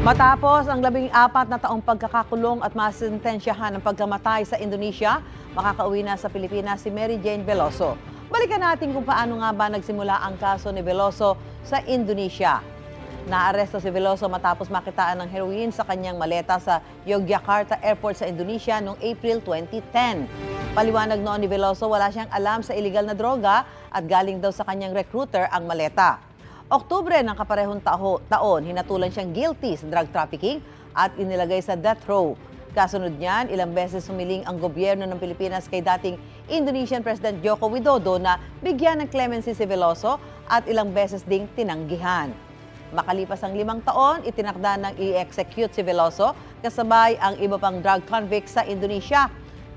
Matapos ang 14 na taong pagkakakulong at masentensyahan ng pagkamatay sa Indonesia, makakauwi na sa Pilipinas si Mary Jane Veloso. Balikan natin kung paano nga ba nagsimula ang kaso ni Veloso sa Indonesia. Naaresto si Veloso matapos makitaan ng heroin sa kanyang maleta sa Yogyakarta Airport sa Indonesia noong April 2010. Paliwanag noon ni Veloso, wala siyang alam sa illegal na droga at galing daw sa kanyang recruiter ang maleta. Oktubre ng kaparehong taon, hinatulan siyang guilty sa drug trafficking at inilagay sa death row. Kasunod niyan, ilang beses humiling ang gobyerno ng Pilipinas kay dating Indonesian President Joko Widodo na bigyan ng clemency si Veloso at ilang beses ding tinanggihan. Makalipas ang 5 taon, itinakda ng i-execute si Veloso kasabay ang iba pang drug convicts sa Indonesia.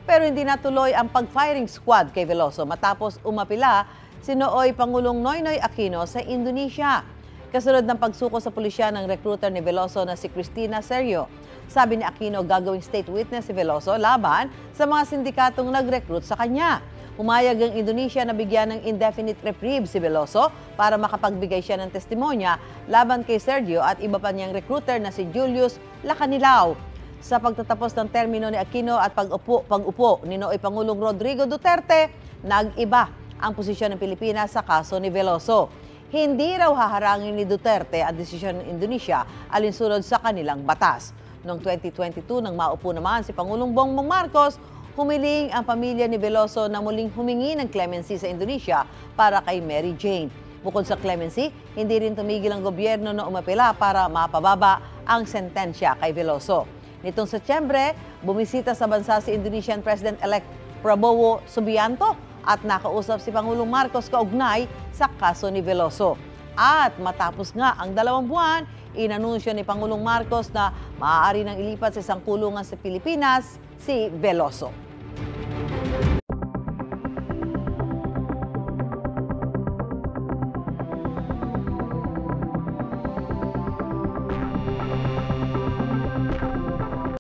Pero hindi natuloy ang pag-firing squad kay Veloso matapos umapila si Nooy Pangulong Noynoy Aquino sa Indonesia. Kasunod ng pagsuko sa pulisya ng recruiter ni Veloso na si Cristina Sergio. Sabi ni Aquino, gagawing state witness si Veloso laban sa mga sindikatong nag-recruit sa kanya. Umayag ang Indonesia na bigyan ng indefinite reprieve si Veloso para makapagbigay siya ng testimonya laban kay Sergio at iba pa niyang recruiter na si Julius Lacanilao. Sa pagtatapos ng termino ni Aquino at pag-upo ni Nooy Pangulong Rodrigo Duterte, nag-iba ang posisyon ng Pilipinas sa kaso ni Veloso. Hindi raw haharangin ni Duterte ang desisyon ng Indonesia alinsunod sa kanilang batas. Noong 2022, nang maupo naman si Pangulong Bongbong Marcos, humiling ang pamilya ni Veloso na muling humingi ng clemency sa Indonesia para kay Mary Jane. Bukod sa clemency, hindi rin tumigil ang gobyerno na umapela para mapababa ang sentensya kay Veloso. Nitong Setyembre, bumisita sa bansa si Indonesian President-elect Prabowo Subianto at nakausap si Pangulong Marcos kaugnay sa kaso ni Veloso. At matapos nga ang 2 buwan, inanunsyo ni Pangulong Marcos na maaari nang ilipat sa isang kulungan sa Pilipinas si Veloso.